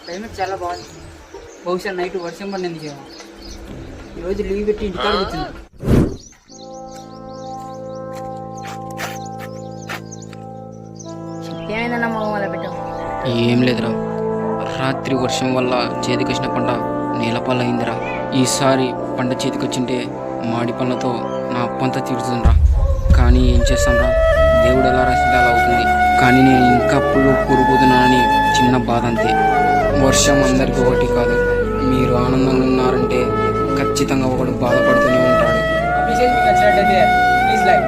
Climate చాలా బాగుంది. బహుశా నైట్ వర్షం పడింది. ఈరోజు లీవ్ పెట్టి ఇంటికాడ కూర్చున్నా. ఏమైందన్నా మొహం అలా పెట్టావు? ఏం లేదురా, రాత్రి వర్షం వల్ల చేతికొచ్చిన పంట నేలపాలైందిరా. ఈసారి పంట చేతికొచ్చింటే మాడి పళ్ళతో నా అప్పంతా తీరుతుందిరా. కానీ ఏం చేస్తాంరా, దేవుడు ఎలా రాసింది అలా అవుతుంది. కానీ నేను ఇంకా కూరుకుపోతున్నానని చిన్న బాధ అంతే. వర్షం అందరికీ ఒకటి కాదు. మీరు ఆనందంగా ఉన్నారంటే ఖచ్చితంగా ఒకడు బాధపడుతూనే ఉంటాడు. Please like